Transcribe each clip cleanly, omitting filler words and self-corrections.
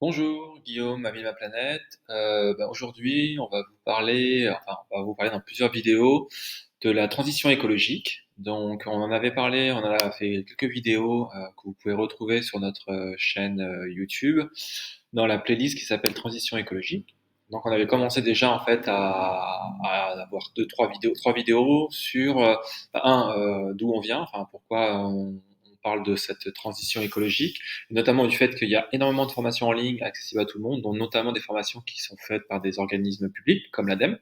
Bonjour Guillaume, ami de ma planète. Aujourd'hui, on va vous parler dans plusieurs vidéos de la transition écologique. Donc, on en avait parlé, on en a fait quelques vidéos que vous pouvez retrouver sur notre chaîne YouTube dans la playlist qui s'appelle Transition écologique. Donc, on avait commencé déjà en fait à avoir trois vidéos sur d'où on vient, enfin pourquoi on parle de cette transition écologique, notamment du fait qu'il y a énormément de formations en ligne accessibles à tout le monde, dont notamment des formations qui sont faites par des organismes publics comme l'ADEME.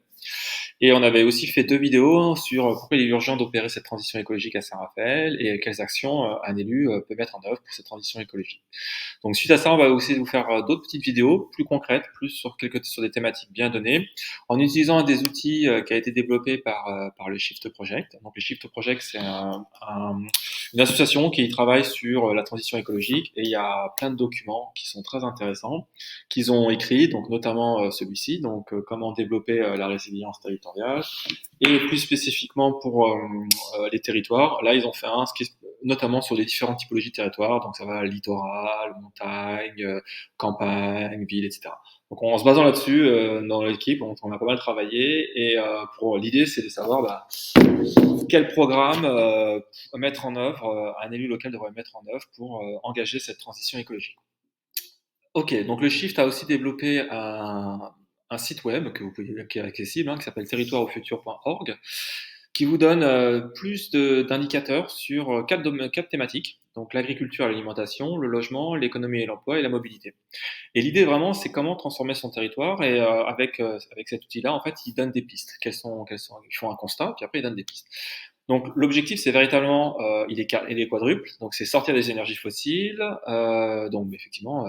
Et on avait aussi fait deux vidéos sur pourquoi il est urgent d'opérer cette transition écologique à Saint-Raphaël et quelles actions un élu peut mettre en œuvre pour cette transition écologique. Donc suite à ça, on va aussi vous faire d'autres petites vidéos plus concrètes, plus sur des thématiques bien données, en utilisant des outils qui a été développé par le Shift Project. Donc le Shift Project, c'est une association qui travaille sur la transition écologique et il y a plein de documents qui sont très intéressants qu'ils ont écrits, donc notamment celui-ci, donc comment développer la résilience territoriale et plus spécifiquement pour les territoires. Là, ils ont fait un notamment sur les différentes typologies de territoires, donc ça va littoral, montagne, campagne, ville, etc. Donc en se basant là-dessus, dans l'équipe, on a pas mal travaillé et pour l'idée, c'est de savoir quel programme mettre en œuvre, un élu local devrait mettre en œuvre pour engager cette transition écologique. Ok, donc le Shift a aussi développé un site web qui est accessible, qui s'appelle territoireaufutur.org, qui vous donne d'indicateurs sur quatre thématiques, donc l'agriculture et l'alimentation, le logement, l'économie et l'emploi et la mobilité. Et l'idée vraiment, c'est comment transformer son territoire et avec cet outil-là, en fait, ils donnent des pistes. Ils font un constat, puis après ils donnent des pistes. Donc l'objectif, c'est véritablement, il est quadruple. Donc c'est sortir des énergies fossiles, donc effectivement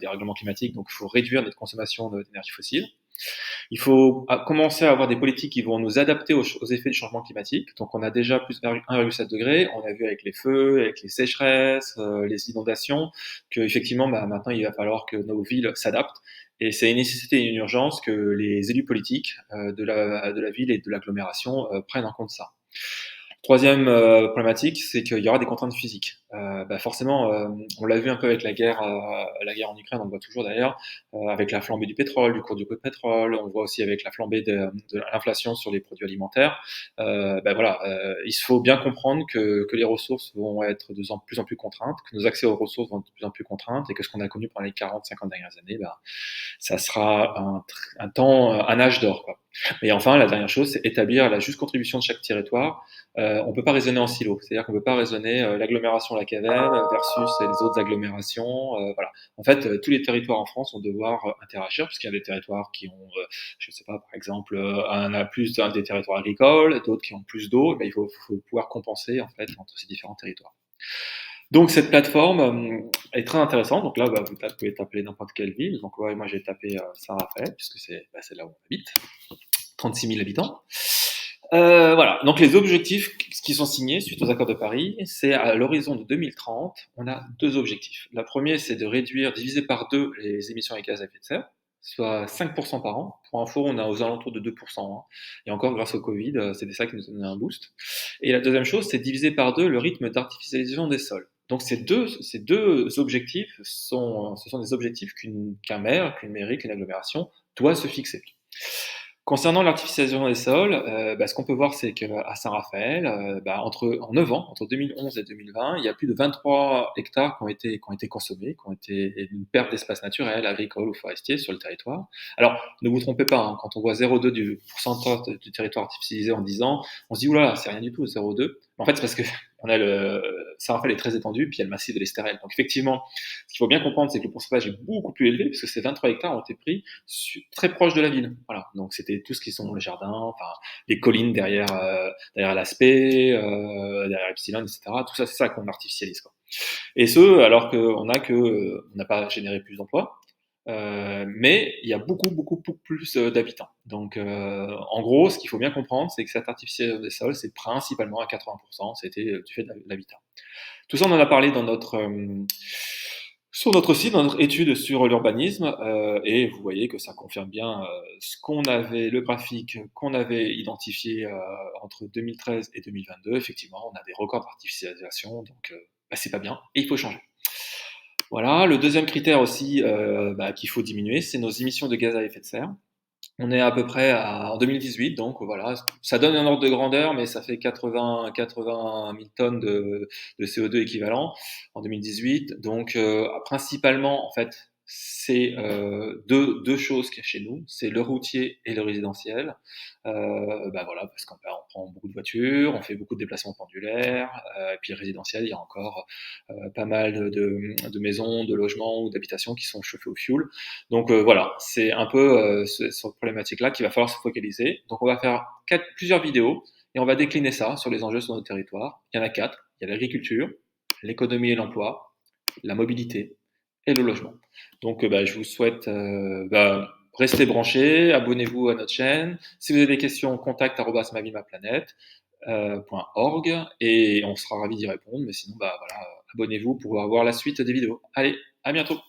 des règlements climatiques. Donc il faut réduire notre consommation d'énergie fossile. Il faut commencer à avoir des politiques qui vont nous adapter aux effets du changement climatique. Donc on a déjà plus de 1,7 degré, on a vu avec les feux, avec les sécheresses, les inondations, que effectivement maintenant il va falloir que nos villes s'adaptent. Et c'est une nécessité et une urgence que les élus politiques de la ville et de l'agglomération prennent en compte ça. Troisième problématique, c'est qu'il y aura des contraintes physiques. Forcément, on l'a vu un peu avec la guerre en Ukraine, on le voit toujours d'ailleurs, avec la flambée du pétrole, du cours du pétrole, on le voit aussi avec la flambée de l'inflation sur les produits alimentaires. Il faut bien comprendre que les ressources vont être de plus en plus contraintes, que nos accès aux ressources vont être de plus en plus contraintes, et que ce qu'on a connu pendant les 40-50 dernières années, ça sera un âge d'or, quoi. Et enfin, la dernière chose, c'est établir la juste contribution de chaque territoire. On ne peut pas raisonner en silo, c'est-à-dire qu'on ne peut pas raisonner l'agglomération La Caverne versus les autres agglomérations. Voilà. En fait, tous les territoires en France vont devoir interagir, puisqu'il y a des territoires qui ont, je ne sais pas, par exemple, des territoires agricoles, d'autres qui ont plus d'eau. Il faut pouvoir compenser en fait entre ces différents territoires. Donc cette plateforme est très intéressante. Donc là, vous pouvez taper n'importe quelle ville. Donc ouais, moi j'ai tapé Saint-Raphaël, puisque c'est là où on habite, 36 000 habitants. Voilà, donc les objectifs qui sont signés suite aux accords de Paris, c'est à l'horizon de 2030, on a deux objectifs. Le premier, c'est de diviser par deux les émissions de gaz à effet de serre, soit 5% par an. Pour info, on a aux alentours de 2%. Hein. Et encore, grâce au Covid, c'était ça qui nous a donné un boost. Et la deuxième chose, c'est de diviser par deux le rythme d'artificialisation des sols. Donc ces deux objectifs ce sont des objectifs qu'un maire, qu'une mairie, qu'une agglomération doit se fixer. Concernant l'artificialisation des sols, ce qu'on peut voir, c'est qu'à Saint-Raphaël, en 9 ans, entre 2011 et 2020, il y a plus de 23 hectares qui ont été consommés, qui ont été une perte d'espace naturel, agricole ou forestier sur le territoire. Alors, ne vous trompez pas, hein, quand on voit 0,2 du pourcentage du territoire artificialisé en 10 ans, on se dit, oula, c'est rien du tout, 0,2. En fait, c'est parce que Saint-Raphaël est très étendu, puis il y a le massif de l'Estérel. Donc effectivement, ce qu'il faut bien comprendre, c'est que le pourcentage est beaucoup plus élevé, puisque ces 23 hectares ont été pris très proche de la ville. Voilà. Donc c'était tout ce qui sont les jardins, enfin les collines derrière l'Aspect, derrière Epsilon, etc. Tout ça, c'est ça qu'on artificialise, quoi. Et ce, alors on n'a pas généré plus d'emplois, mais il y a beaucoup, beaucoup, beaucoup plus d'habitants. Donc, en gros, ce qu'il faut bien comprendre, c'est que cette artificialisation des sols, c'est principalement à 80%, c'était du fait de l'habitat. Tout ça, on en a parlé sur notre site, dans notre étude sur l'urbanisme, et vous voyez que ça confirme bien le graphique qu'on avait identifié entre 2013 et 2022. Effectivement, on a des records d'artificialisation, donc c'est pas bien, et il faut changer. Voilà. Le deuxième critère aussi qu'il faut diminuer, c'est nos émissions de gaz à effet de serre. On est à peu près en 2018, donc voilà, ça donne un ordre de grandeur, mais ça fait 80 000 tonnes de CO2 équivalent en 2018. Donc principalement, en fait, c'est deux choses qu'il y a chez nous, c'est le routier et le résidentiel. Voilà, parce qu'on on prend beaucoup de voitures, on fait beaucoup de déplacements pendulaires, et puis le résidentiel, il y a encore pas mal de maisons, de logements ou d'habitations qui sont chauffés au fioul. Donc voilà, c'est un peu cette problématique-là qu'il va falloir se focaliser. Donc on va faire plusieurs vidéos et on va décliner ça sur les enjeux sur notre territoire. Il y en a quatre. Il y a l'agriculture, l'économie et l'emploi, la mobilité et le logement. Donc je vous souhaite restez branchés, abonnez-vous à notre chaîne. Si vous avez des questions, contact@mavimaplanète.org et on sera ravis d'y répondre. Mais sinon, voilà, abonnez-vous pour avoir la suite des vidéos. Allez, à bientôt.